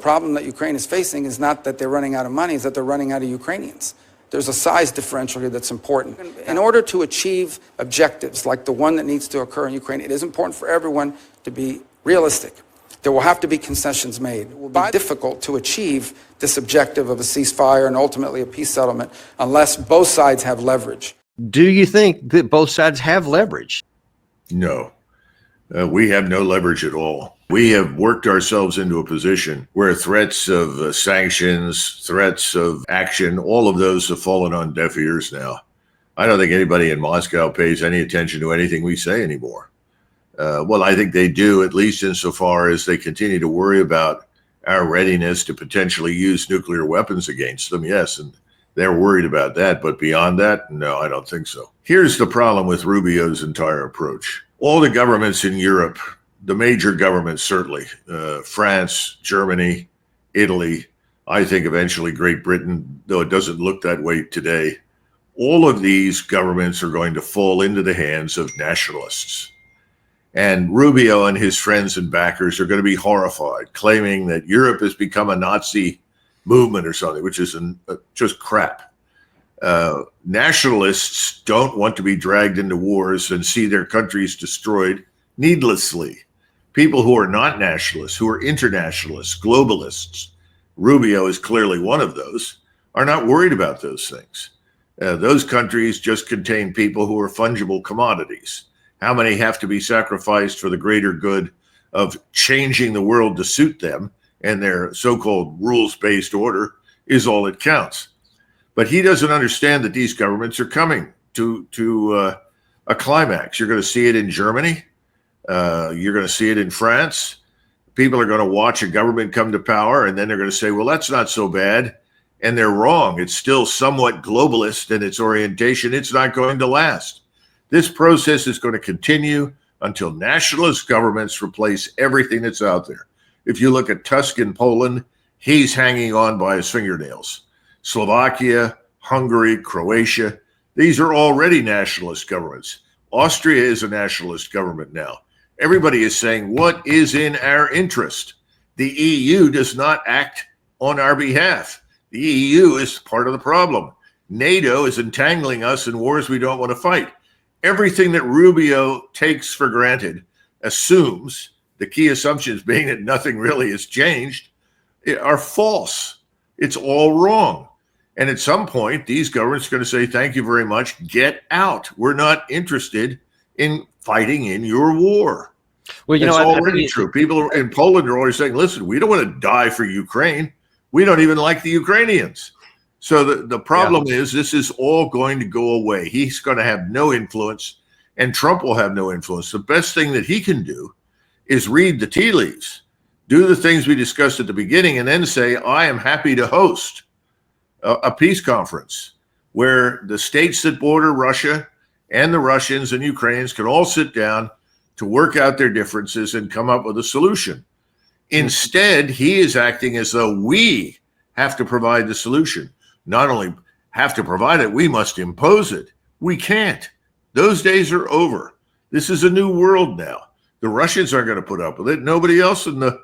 problem that Ukraine is facing is not that they're running out of money, it's that they're running out of Ukrainians. There's a size differential here that's important. In order to achieve objectives like the one that needs to occur in Ukraine, it is important for everyone to be realistic. There will have to be concessions made. It will be difficult to achieve this objective of a ceasefire and ultimately a peace settlement unless both sides have leverage. Do you think that both sides have leverage? No, we have no leverage at all. We have worked ourselves into a position where threats of sanctions, threats of action, all of those have fallen on deaf ears now. I don't think anybody in Moscow pays any attention to anything we say anymore. Well, I think they do, at least insofar as they continue to worry about our readiness to potentially use nuclear weapons against them. Yes, and they're worried about that. But beyond that, no, I don't think so. Here's the problem with Rubio's entire approach. All the governments in Europe, the major governments certainly, France, Germany, Italy, I think eventually Great Britain, though it doesn't look that way today, all of these governments are going to fall into the hands of nationalists. And Rubio and his friends and backers are going to be horrified, claiming that Europe has become a Nazi movement or something, which is just crap. Nationalists don't want to be dragged into wars and see their countries destroyed needlessly. People who are not nationalists, who are internationalists, globalists, Rubio is clearly one of those, are not worried about those things. Those countries just contain people who are fungible commodities. How many have to be sacrificed for the greater good of changing the world to suit them and their so-called rules-based order is all that counts. But he doesn't understand that these governments are coming to a climax. You're going to see it in Germany. You're going to see it in France. People are going to watch a government come to power, and then they're going to say, well, that's not so bad. And they're wrong. It's still somewhat globalist in its orientation. It's not going to last. This process is going to continue until nationalist governments replace everything that's out there. If you look at Tusk in Poland, he's hanging on by his fingernails. Slovakia, Hungary, Croatia, these are already nationalist governments. Austria is a nationalist government now. Everybody is saying, what is in our interest? The EU does not act on our behalf. The EU is part of the problem. NATO is entangling us in wars we don't want to fight. Everything that Rubio takes for granted assumes, the key assumptions being that nothing really has changed, are false. It's all wrong. And at some point, these governments are going to say, thank you very much, get out. We're not interested in fighting in your war. Well, it's already true. People in Poland are always saying, listen, we don't want to die for Ukraine. We don't even like the Ukrainians. So the problem is this is all going to go away. He's going to have no influence, and Trump will have no influence. The best thing that he can do is read the tea leaves, do the things we discussed at the beginning, and then say, I am happy to host a peace conference where the states that border Russia and the Russians and Ukrainians can all sit down to work out their differences and come up with a solution. Instead, he is acting as though we have to provide the solution. Not only have to provide it, we must impose it. We can't. Those days are over. This is a new world now. The Russians aren't going to put up with it. Nobody else in the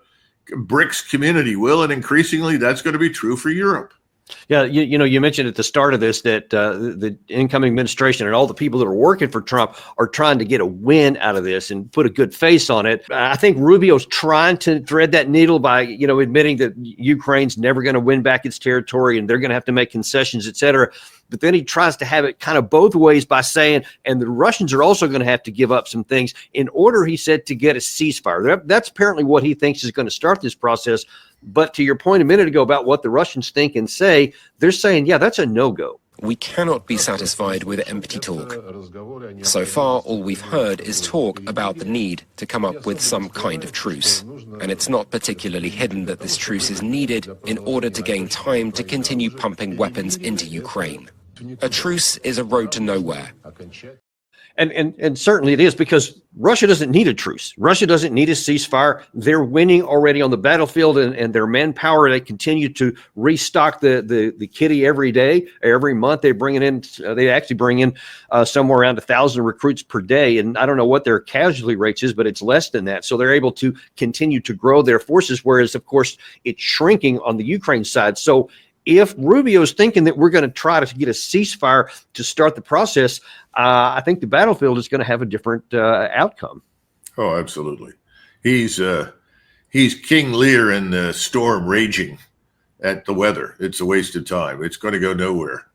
BRICS community will, and increasingly that's going to be true for Europe. Yeah, you mentioned at the start of this that the incoming administration and all the people that are working for Trump are trying to get a win out of this and put a good face on it. I think Rubio's trying to thread that needle by, admitting that Ukraine's never going to win back its territory and they're going to have to make concessions, et cetera. But then he tries to have it kind of both ways by saying, and the Russians are also going to have to give up some things in order, he said, to get a ceasefire. That's apparently what he thinks is going to start this process. But to your point a minute ago about what the Russians think and say, they're saying, yeah, that's a no-go. We cannot be satisfied with empty talk. So far, all we've heard is talk about the need to come up with some kind of truce. And it's not particularly hidden that this truce is needed in order to gain time to continue pumping weapons into Ukraine. A truce is a road to nowhere. And certainly it is, because Russia doesn't need a truce. Russia doesn't need a ceasefire. They're winning already on the battlefield, and their manpower, they continue to restock the kitty every day, every month. They actually bring in somewhere around 1,000 recruits per day. And I don't know what their casualty rates is, but it's less than that. So they're able to continue to grow their forces, whereas, of course, it's shrinking on the Ukraine side. So if Rubio's thinking that we're going to try to get a ceasefire to start the process, I think the battlefield is going to have a different outcome. Oh, absolutely. He's King Lear in the storm raging at the weather. It's a waste of time. It's going to go nowhere.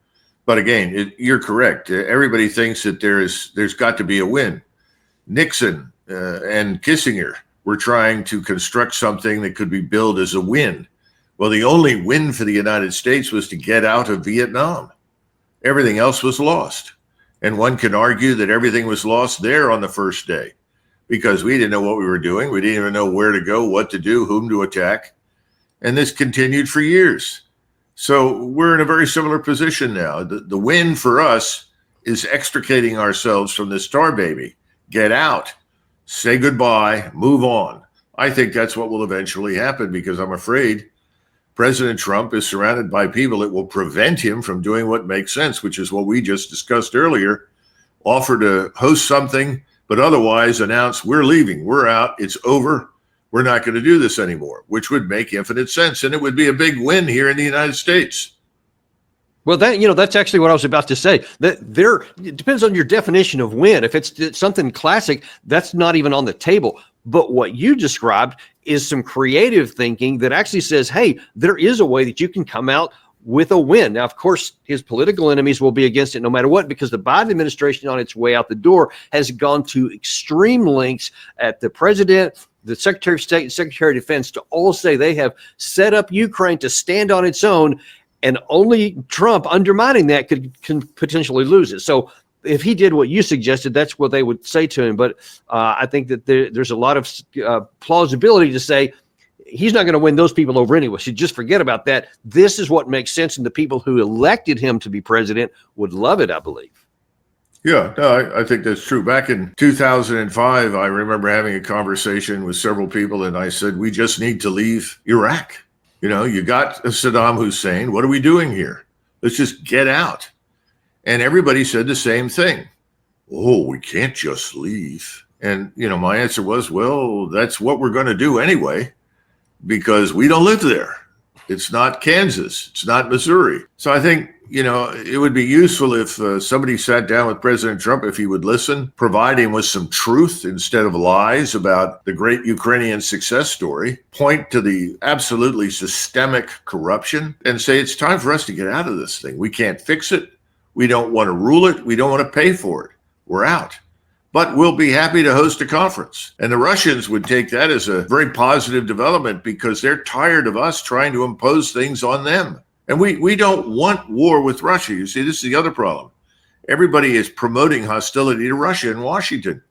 But again, you're correct. Everybody thinks that there's got to be a win. Nixon and Kissinger were trying to construct something that could be billed as a win. Well, the only win for the United States was to get out of Vietnam. Everything else was lost. And one can argue that everything was lost there on the first day because we didn't know what we were doing. We didn't even know where to go, what to do, whom to attack. And this continued for years. So we're in a very similar position now. The win for us is extricating ourselves from this tar baby. Get out, say goodbye, move on. I think that's what will eventually happen, because I'm afraid President Trump is surrounded by people that will prevent him from doing what makes sense, which is what we just discussed earlier. Offer to host something, but otherwise announce we're leaving, we're out, it's over, we're not going to do this anymore, which would make infinite sense. And it would be a big win here in the United States. Well, that's actually what I was about to say. It depends on your definition of win. If it's something classic, that's not even on the table. But what you described is some creative thinking that actually says, hey, there is a way that you can come out with a win. Now, of course, his political enemies will be against it no matter what, because the Biden administration on its way out the door has gone to extreme lengths at the president, the Secretary of State, and Secretary of Defense to all say they have set up Ukraine to stand on its own, and only Trump undermining that can potentially lose it. So if he did what you suggested, that's what they would say to him. But I think that there's a lot of plausibility to say he's not going to win those people over anyway. So just forget about that. This is what makes sense, and the people who elected him to be president would love it, I believe. Yeah, no, I think that's true. Back in 2005, I remember having a conversation with several people, and I said, we just need to leave Iraq. You know, you got Saddam Hussein. What are we doing here? Let's just get out. And everybody said the same thing. Oh, we can't just leave. And, my answer was, well, that's what we're going to do anyway, because we don't live there. It's not Kansas. It's not Missouri. So I think, it would be useful if somebody sat down with President Trump, if he would listen, provide him with some truth instead of lies about the great Ukrainian success story, point to the absolutely systemic corruption, and say it's time for us to get out of this thing. We can't fix it. We don't want to rule it. We don't want to pay for it. We're out. But we'll be happy to host a conference. And the Russians would take that as a very positive development, because they're tired of us trying to impose things on them. And we don't want war with Russia. You see, this is the other problem. Everybody is promoting hostility to Russia in Washington.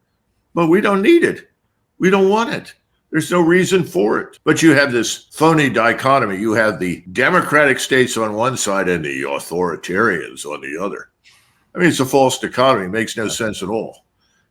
But we don't need it. We don't want it. There's no reason for it. But you have this phony dichotomy. You have the democratic states on one side and the authoritarians on the other. I mean, it's a false dichotomy. It makes no sense at all.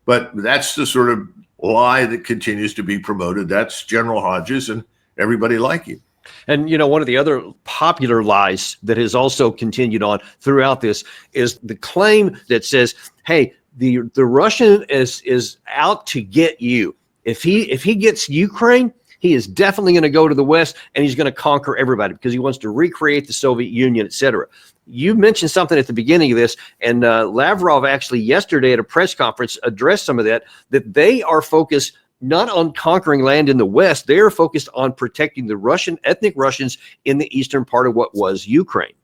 But that's the sort of lie that continues to be promoted. That's General Hodges and everybody like him. And, one of the other popular lies that has also continued on throughout this is the claim that says, hey, the Russian is out to get you. If he gets Ukraine, he is definitely going to go to the West, and he's going to conquer everybody because he wants to recreate the Soviet Union, et cetera. You mentioned something at the beginning of this, and Lavrov actually yesterday at a press conference addressed some of that they are focused not on conquering land in the West. They are focused on protecting the ethnic Russians in the eastern part of what was Ukraine.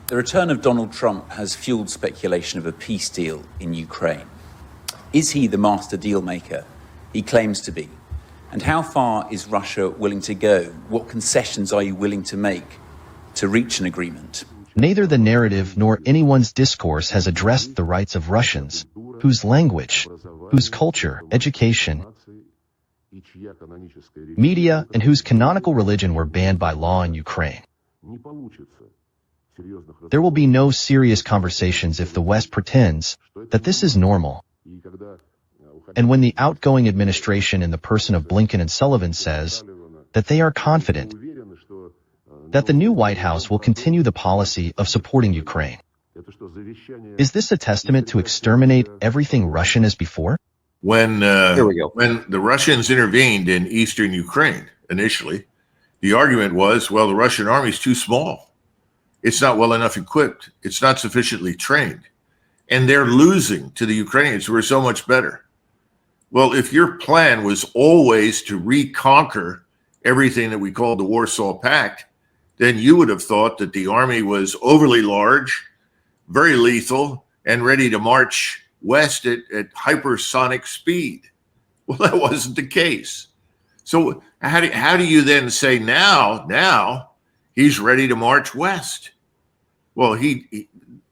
The return of Donald Trump has fueled speculation of a peace deal in Ukraine. Is he the master deal maker he claims to be? And how far is Russia willing to go? What concessions are you willing to make to reach an agreement? Neither the narrative nor anyone's discourse has addressed the rights of Russians, whose language, whose culture, education, media, and whose canonical religion were banned by law in Ukraine. There will be no serious conversations if the West pretends that this is normal. And when the outgoing administration in the person of Blinken and Sullivan says that they are confident that the new White House will continue the policy of supporting Ukraine, is this a testament to exterminate everything Russian as before? When Here we go. when the Russians intervened in eastern Ukraine initially, the argument was, well, the Russian army is too small. It's not well enough equipped. It's not sufficiently trained. And they're losing to the Ukrainians, who are so much better. Well, if your plan was always to reconquer everything that we call the Warsaw Pact, then you would have thought that the army was overly large, very lethal, and ready to march west at hypersonic speed. Well, that wasn't the case. So how do you then say now he's ready to march west? Well,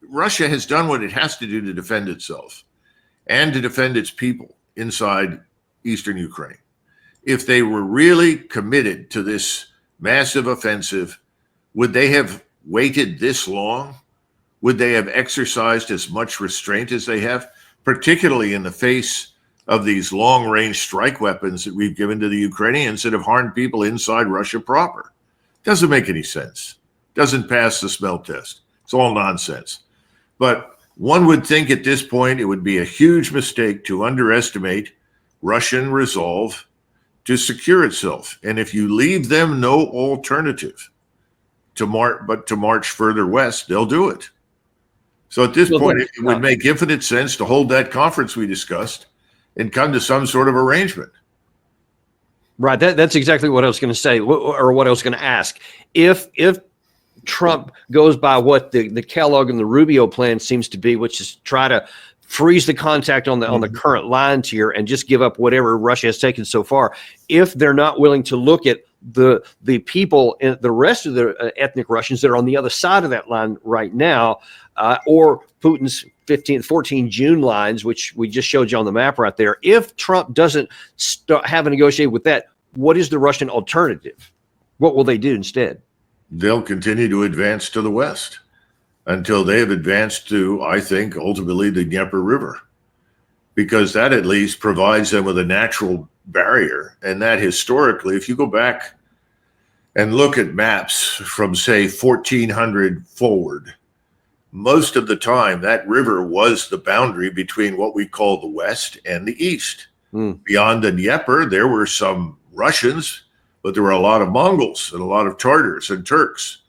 Russia has done what it has to do to defend itself and to defend its people inside eastern Ukraine. If they were really committed to this massive offensive, would they have waited this long? Would they have exercised as much restraint as they have, particularly in the face of these long-range strike weapons that we've given to the Ukrainians that have harmed people inside Russia proper? Doesn't make any sense. Doesn't pass the smell test. It's all nonsense. But one would think at this point it would be a huge mistake to underestimate Russian resolve to secure itself. And if you leave them no alternative to march further west, they'll do it. So at this point, it would make infinite sense to hold that conference we discussed and come to some sort of arrangement. Right. That's exactly what I was going to say, or what I was going to ask. If Trump goes by what the Kellogg and the Rubio plan seems to be, which is try to freeze the contact on the current lines here and just give up whatever Russia has taken so far, if they're not willing to look at the people in the rest of the ethnic Russians that are on the other side of that line right now, or Putin's 14 June lines, which we just showed you on the map right there. If Trump doesn't have a negotiate with that, what is the Russian alternative? What will they do instead? They'll continue to advance to the west until they have advanced to, I think, ultimately the Dnieper River, because that at least provides them with a natural barrier. And that historically, if you go back and look at maps from, say, 1400 forward, most of the time that river was the boundary between what we call the West and the East. Beyond the Dnieper, there were some Russians, but there were a lot of Mongols and a lot of Tartars and Turks.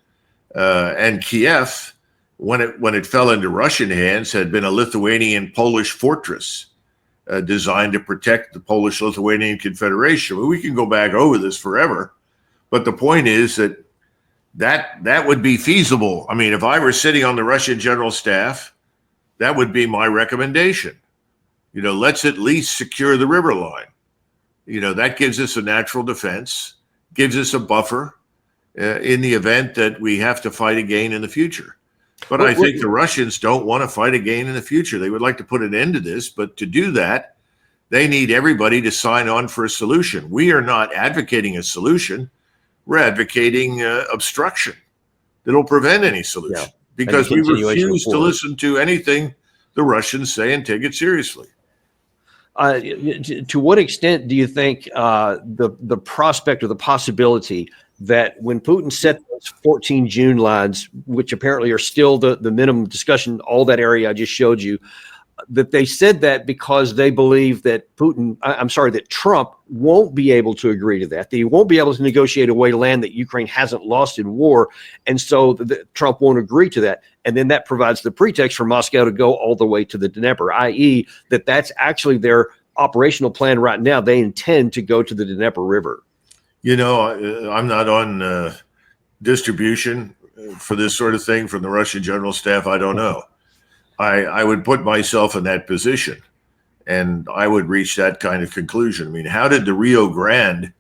And Kiev, when it fell into Russian hands, had been a Lithuanian-Polish fortress designed to protect the Polish-Lithuanian Confederation. Well, we can go back over this forever, but the point is that would be feasible. I mean, if I were sitting on the Russian general staff, that would be my recommendation. Let's at least secure the river line. That gives us a natural defense, gives us a buffer in the event that we have to fight again in the future. But I think the Russians don't want to fight again in the future. They would like to put an end to this, but to do that, they need everybody to sign on for a solution. We are not advocating a solution. We're advocating obstruction that'll prevent any solution, because we refuse to listen to anything the Russians say and take it seriously. To what extent do you think the prospect or the possibility that when Putin set those 14 June lines, which apparently are still the minimum discussion, all that area I just showed you, that they said that because they believe that that Trump won't be able to agree to that he won't be able to negotiate away land that Ukraine hasn't lost in war. And so Trump won't agree to that. And then that provides the pretext for Moscow to go all the way to the Dnieper, i.e. that's actually their operational plan right now. They intend to go to the Dnieper River. I'm not on distribution for this sort of thing from the Russian general staff. I don't know. I would put myself in that position, and I would reach that kind of conclusion. I mean, how did the Rio Grande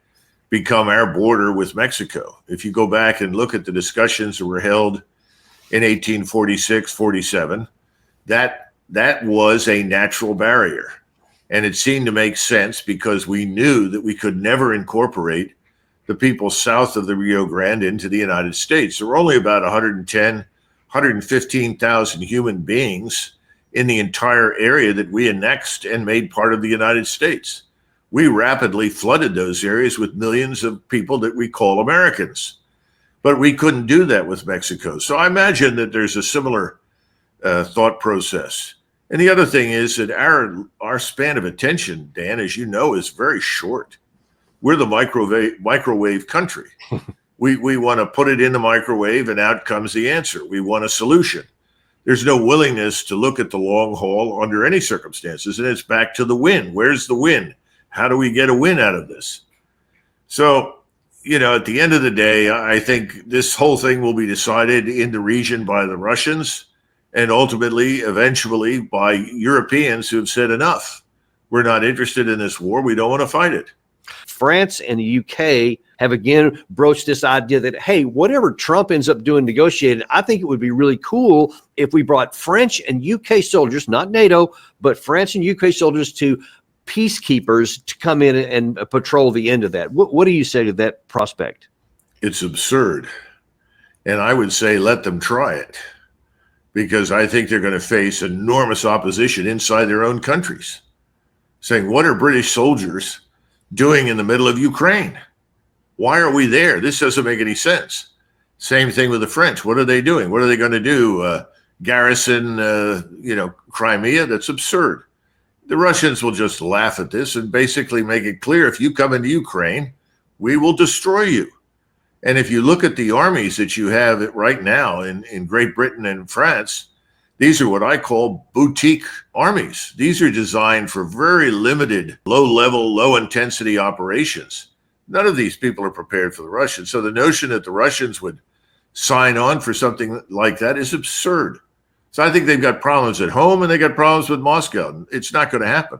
become our border with Mexico? If you go back and look at the discussions that were held in 1846, 47, that was a natural barrier. And it seemed to make sense because we knew that we could never incorporate the people south of the Rio Grande into the United States. There were only about 110, 115,000 human beings in the entire area that we annexed and made part of the United States. We rapidly flooded those areas with millions of people that we call Americans. But we couldn't do that with Mexico. So I imagine that there's a similar thought process. And the other thing is that our span of attention, Dan, as you know, is very short. We're the microwave country. We want to put it in the microwave and out comes the answer. We want a solution. There's no willingness to look at the long haul under any circumstances. And it's back to the win. Where's the win? How do we get a win out of this? So, at the end of the day, I think this whole thing will be decided in the region by the Russians and ultimately, eventually, by Europeans who have said enough. We're not interested in this war. We don't want to fight it. France and the UK have again broached this idea that, hey, whatever Trump ends up doing negotiating, I think it would be really cool if we brought French and UK soldiers, not NATO, but France and UK soldiers to peacekeepers to come in and patrol the end of that. What do you say to that prospect? It's absurd. And I would say let them try it, because I think they're going to face enormous opposition inside their own countries, saying, what are British soldiers doing in the middle of Ukraine? Why are we there? This doesn't make any sense. Same thing with the French. What are they doing? What are they going to do? Garrison, Crimea? That's absurd. The Russians will just laugh at this and basically make it clear, if you come into Ukraine, we will destroy you. And if you look at the armies that you have right now in Great Britain and France, these are what I call boutique armies. These are designed for very limited, low-level, low-intensity operations. None of these people are prepared for the Russians. So the notion that the Russians would sign on for something like that is absurd. So I think they've got problems at home and they got problems with Moscow. It's not going to happen.